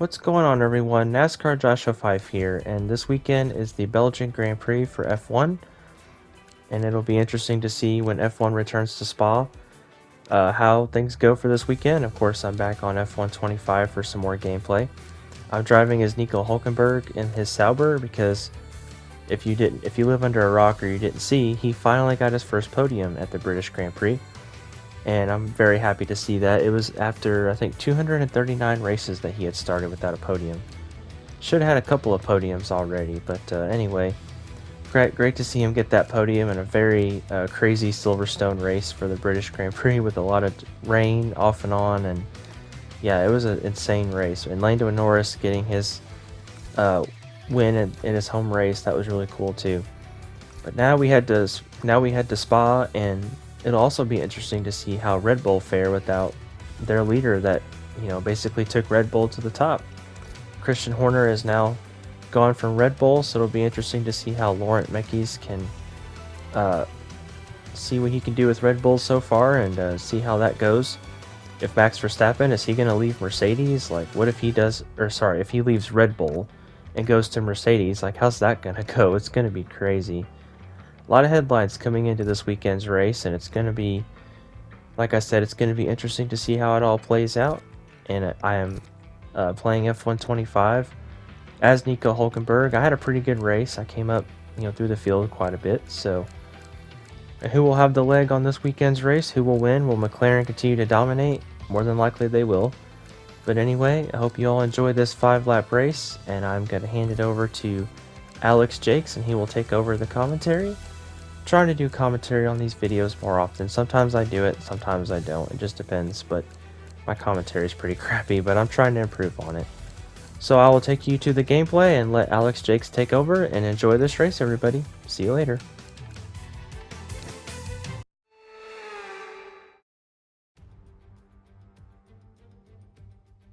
What's going on, everyone? NASCAR Joshua 5 here, and this weekend is the Belgian Grand Prix for F1, and it'll be interesting to see when F1 returns to Spa how things go for this weekend. Of course, I'm back on F1 25 for some more gameplay. I'm driving as Nico Hulkenberg in his Sauber because if you live under a rock or you didn't see, he finally got his first podium at the British Grand Prix. And I'm very happy to see that. It was after, I think, 239 races that he had started without a podium. Should have had a couple of podiums already, but anyway, great to see him get that podium in a very crazy Silverstone race for the British Grand Prix with a lot of rain off and on, and yeah, it was an insane race. And Lando Norris getting his win in his home race, that was really cool too. But now we head to Spa, and it'll also be interesting to see how Red Bull fare without their leader that, basically took Red Bull to the top. Christian Horner is now gone from Red Bull, so it'll be interesting to see how Laurent Mekies can see what he can do with Red Bull so far, and see how that goes. If Max Verstappen, is he going to leave Mercedes? Like, what if if he leaves Red Bull and goes to Mercedes? Like, how's that going to go? It's going to be crazy. A lot of headlines coming into this weekend's race, and it's going to be, like I said, it's going to be interesting to see how it all plays out. And I am playing F1 25 as Nico Hulkenberg. I had a pretty good race. I came up, through the field quite a bit. So, who will have the leg on this weekend's race? Who will win? Will McLaren continue to dominate? More than likely they will. But anyway, I hope you all enjoy this 5-lap race, and I'm going to hand it over to Alex Jakes, and he will take over the commentary. Trying to do commentary on these videos more often. Sometimes I do it, sometimes I don't. It just depends, but my commentary is pretty crappy, but I'm trying to improve on it. So I will take you to the gameplay and let Alex Jakes take over, and enjoy this race, everybody. See you later.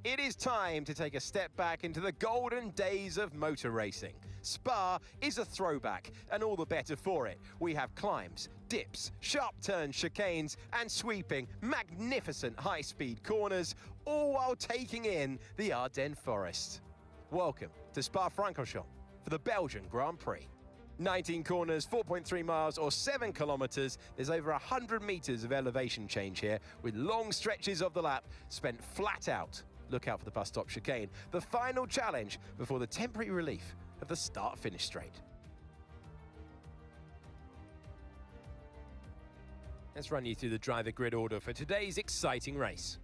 It is time to take a step back into the golden days of motor racing. Spa is a throwback, and all the better for it. We have climbs, dips, sharp turns, chicanes, and sweeping, magnificent high-speed corners, all while taking in the Ardennes forest. Welcome to Spa-Francorchamps for the Belgian Grand Prix. 19 corners, 4.3 miles or 7 kilometers. There's over 100 meters of elevation change here, with long stretches of the lap spent flat out. Look out for the bus stop chicane, the final challenge before the temporary relief of the start-finish straight. Let's run you through the driver grid order for today's exciting race.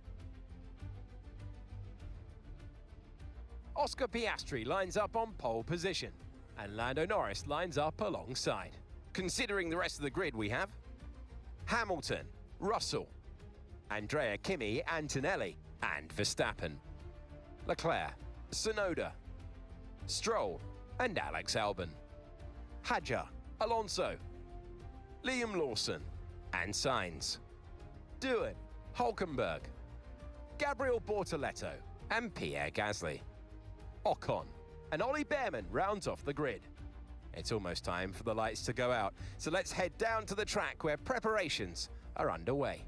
Oscar Piastri lines up on pole position, and Lando Norris lines up alongside. Considering the rest of the grid, we have Hamilton, Russell, Andrea Kimi Antonelli, and Verstappen, Leclerc, Tsunoda, Stroll, and Alex Albon, Hadjar, Alonso, Liam Lawson, and Sainz, Doohan, Hulkenberg, Gabriel Bortoleto, and Pierre Gasly. Ocon and Ollie Behrman rounds off the grid. It's almost time for the lights to go out, so let's head down to the track where preparations are underway.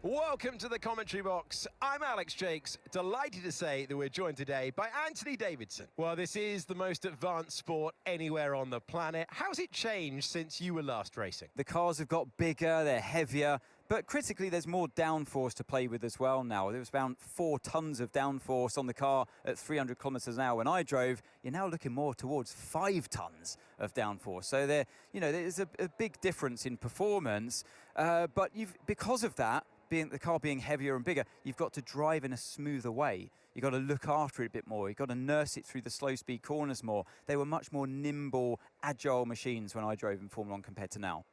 Welcome to the commentary box. I'm Alex Jakes, delighted to say that we're joined today by Anthony Davidson. Well, this is the most advanced sport anywhere on the planet. How's it changed since you were last racing? The cars have got bigger, they're heavier, but critically there's more downforce to play with as well now. There was around 4 tons of downforce on the car at 300 kilometers an hour when I drove. You're now looking more towards 5 tons of downforce. So there's a big difference in performance, but because of that, the car being heavier and bigger, you've got to drive in a smoother way. You've got to look after it a bit more. You've got to nurse it through the slow speed corners more. They were much more nimble, agile machines when I drove in Formula 1 compared to now.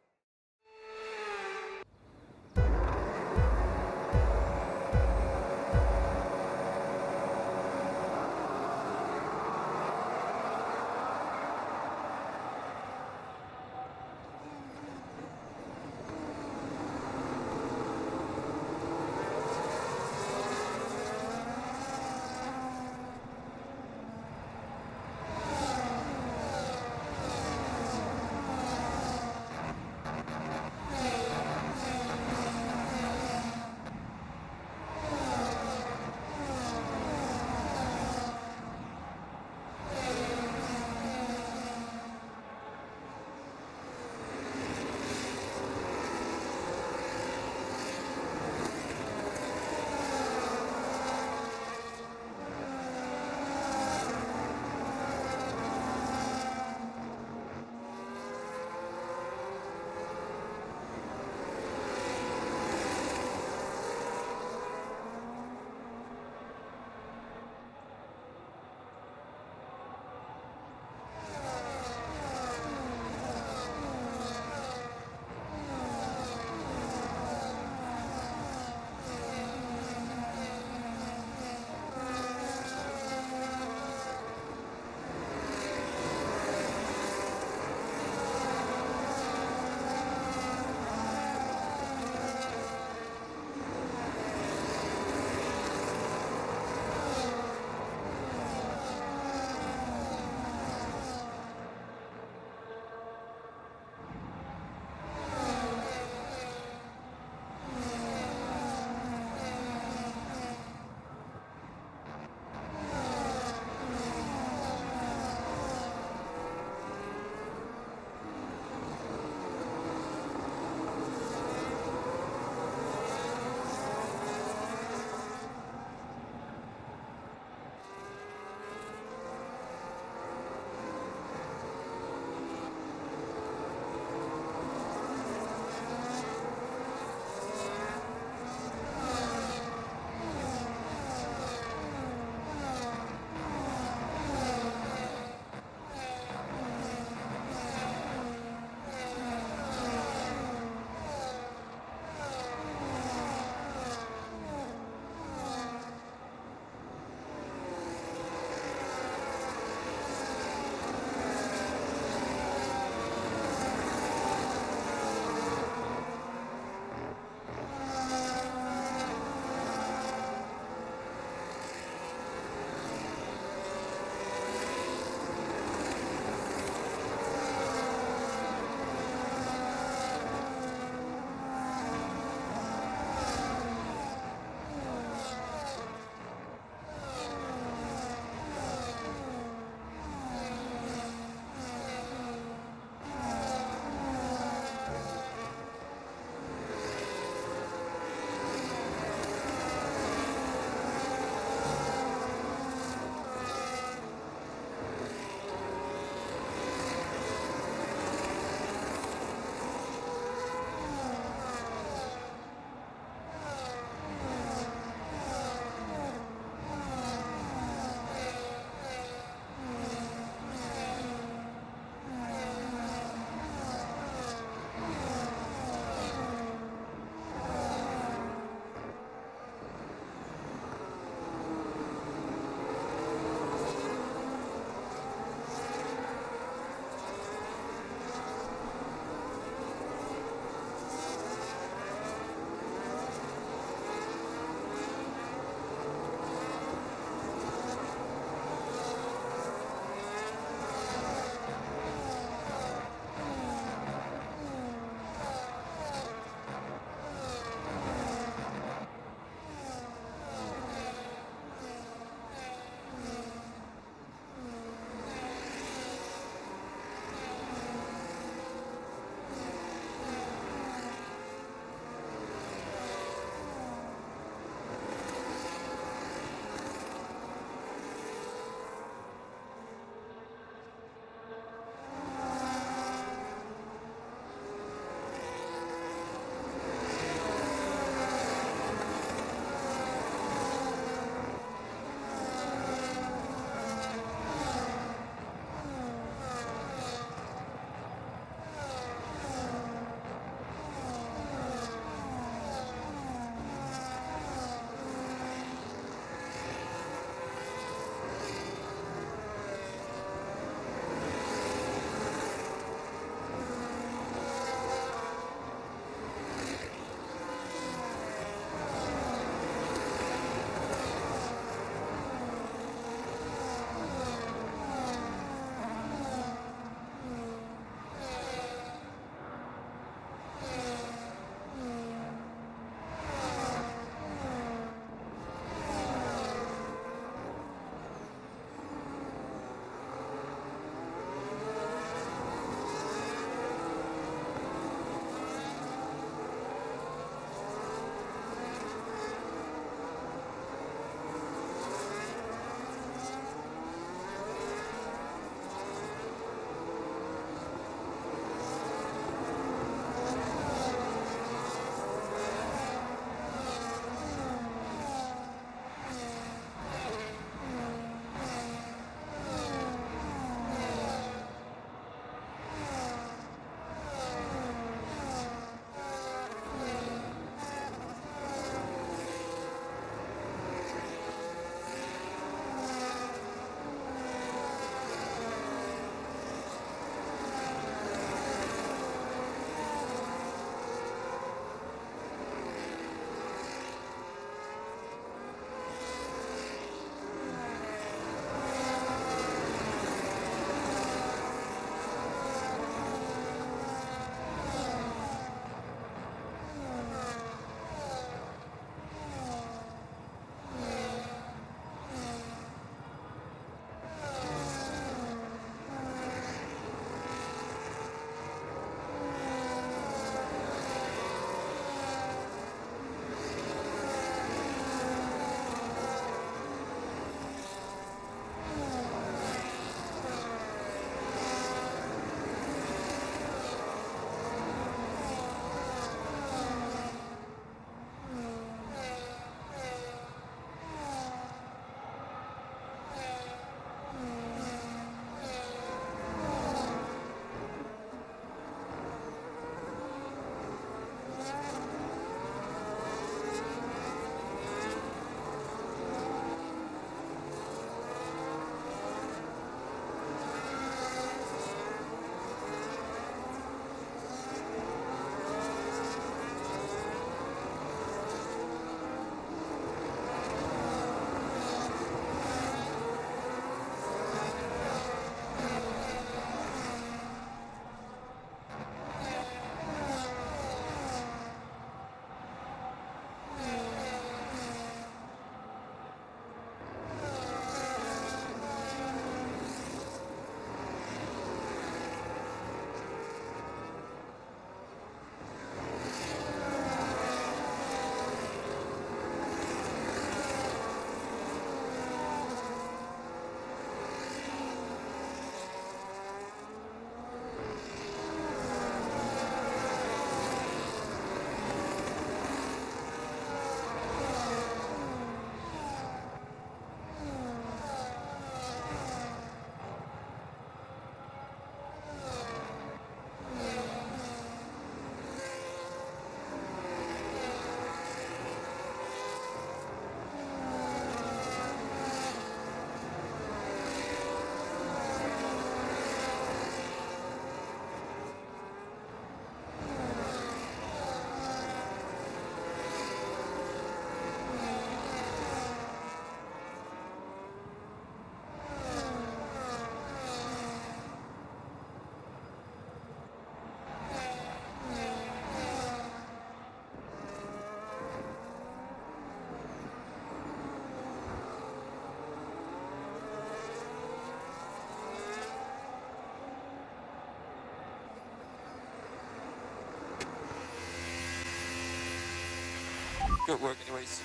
Good work anyways.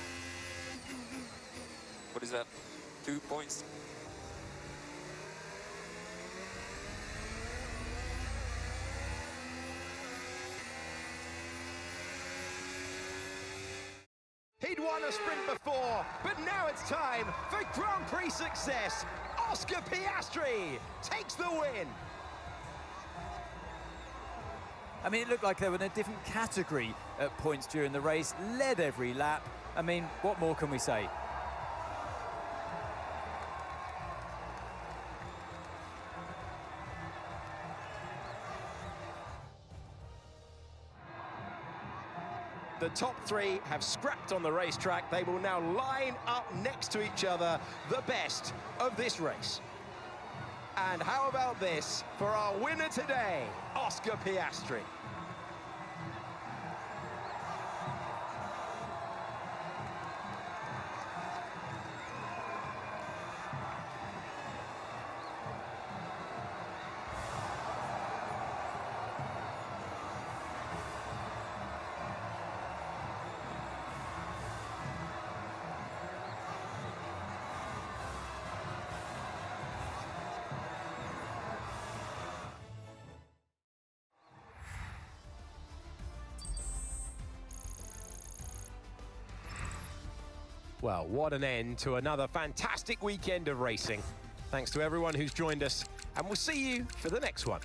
What is that? 2 points? He'd won a sprint before, but now it's time for Grand Prix success. Oscar Piastri takes the win. I mean, it looked like they were in a different category at points during the race, led every lap. I mean, what more can we say? The top three have scrapped on the racetrack. They will now line up next to each other, the best of this race. And how about this for our winner today, Oscar Piastri? Well, what an end to another fantastic weekend of racing. Thanks to everyone who's joined us, and we'll see you for the next one.